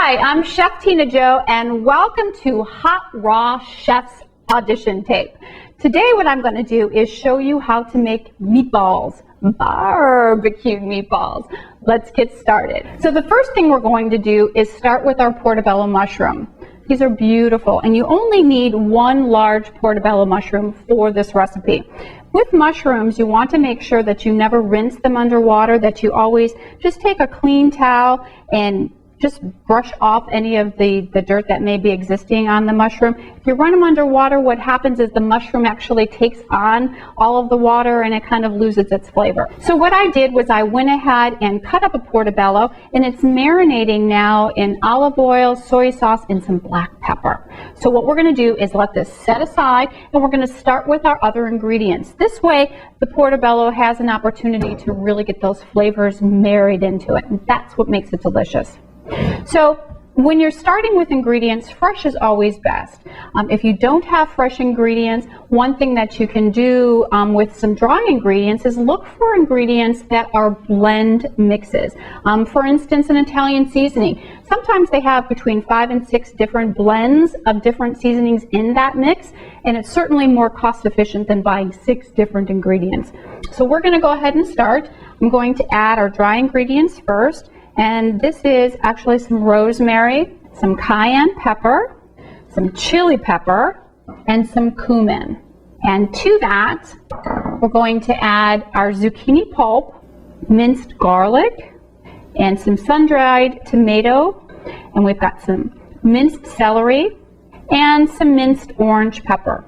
Hi, I'm Chef Tina Jo, and welcome to Hot Raw Chef's Audition Tape. Today what I'm going to do is show you how to make meatballs, barbecue meatballs. Let's get started. So the first thing we're going to do is start with our portobello mushroom. These are beautiful, and you only need one large portobello mushroom for this recipe. With mushrooms, you want to make sure that you never rinse them underwater, that you always just take a clean towel and just brush off any of the dirt that may be existing on the mushroom. If you run them underwater, what happens is the mushroom actually takes on all of the water and it kind of loses its flavor. So what I did was I went ahead and cut up a portobello, and it's marinating now in olive oil, soy sauce, and some black pepper. So what we're going to do is let this set aside, and we're going to start with our other ingredients. This way, the portobello has an opportunity to really get those flavors married into it, and that's what makes it delicious. So when you're starting with ingredients, fresh is always best. If you don't have fresh ingredients, one thing that you can do with some dry ingredients is look for ingredients that are blend mixes. For instance, an Italian seasoning. Sometimes they have between 5 and 6 different blends of different seasonings in that mix, and it's certainly more cost efficient than buying 6 different ingredients. So we're going to go ahead and start. I'm going to add our dry ingredients first. And this is actually some rosemary, some cayenne pepper, some chili pepper, and some cumin. And to that, we're going to add our zucchini pulp, minced garlic, and some sun-dried tomato. And we've got some minced celery and some minced orange pepper.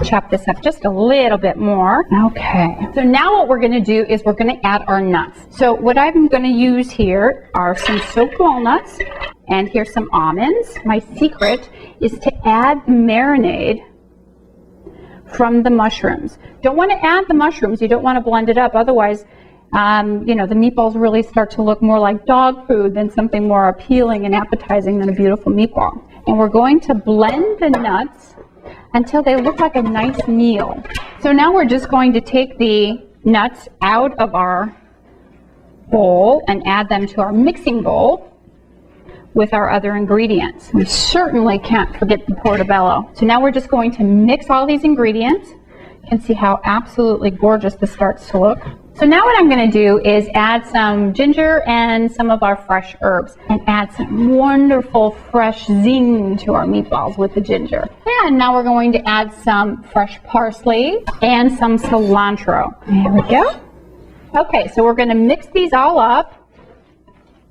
Chop this up just a little bit more. Okay, so now what we're going to do is we're going to add our nuts. So what I'm going to use here are some soaked walnuts, and here's some almonds. My secret is to add the marinade from the mushrooms. Don't want to add the mushrooms. You don't want to blend it up. Otherwise, you know, the meatballs really start to look more like dog food than something more appealing and appetizing than a beautiful meatball. And we're going to blend the nuts until they look like a nice meal. So now we're just going to take the nuts out of our bowl and add them to our mixing bowl with our other ingredients. We certainly can't forget the portobello. So now we're just going to mix all these ingredients. You can see how absolutely gorgeous this starts to look. So now what I'm going to do is add some ginger and some of our fresh herbs, and add some wonderful fresh zing to our meatballs with the ginger. And now we're going to add some fresh parsley and some cilantro. There we go. Okay, so we're going to mix these all up.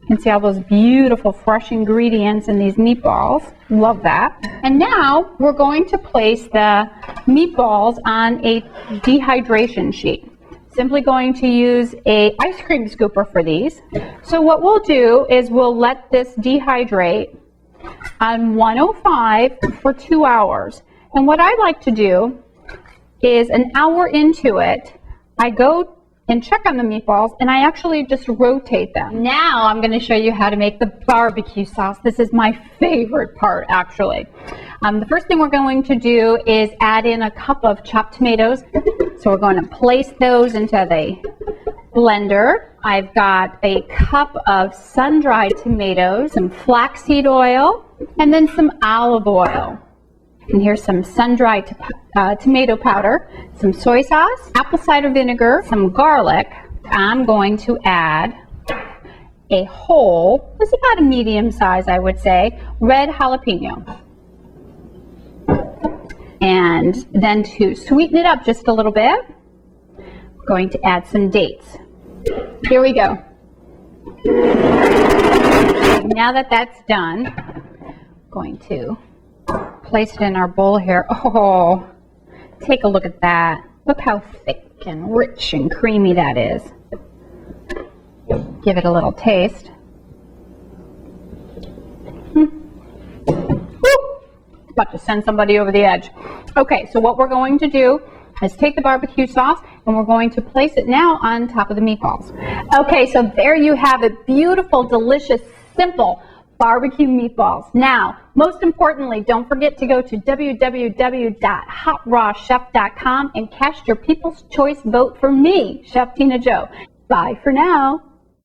You can see all those beautiful fresh ingredients in these meatballs. Love that. And now we're going to place the meatballs on a dehydration sheet. Simply going to use a ice cream scooper for these. So what we'll do is we'll let this dehydrate on 105 for 2 hours. And what I like to do is an hour into it, I go and check on the meatballs, and I actually just rotate them. Now I'm going to show you how to make the barbecue sauce. This is my favorite part, actually. The first thing we're going to do is add in a cup of chopped tomatoes. So we're going to place those into the blender. I've got a cup of sun-dried tomatoes, some flaxseed oil, and then some olive oil. And here's some sun-dried tomato powder, some soy sauce, apple cider vinegar, some garlic. I'm going to add a whole, it's about a medium size, I would say, red jalapeno. And then to sweeten it up just a little bit, I'm going to add some dates. Here we go. Now that that's done, I'm going to place it in our bowl here. Oh, take a look at that. Look how thick and rich and creamy that is. Give it a little taste. About to send somebody over the edge. Okay, so what we're going to do is take the barbecue sauce, and we're going to place it now on top of the meatballs. Okay, so there you have it. Beautiful, delicious, simple barbecue meatballs. Now, most importantly, don't forget to go to www.hotrawchef.com and cast your People's Choice vote for me, Chef Tina Jo. Bye for now.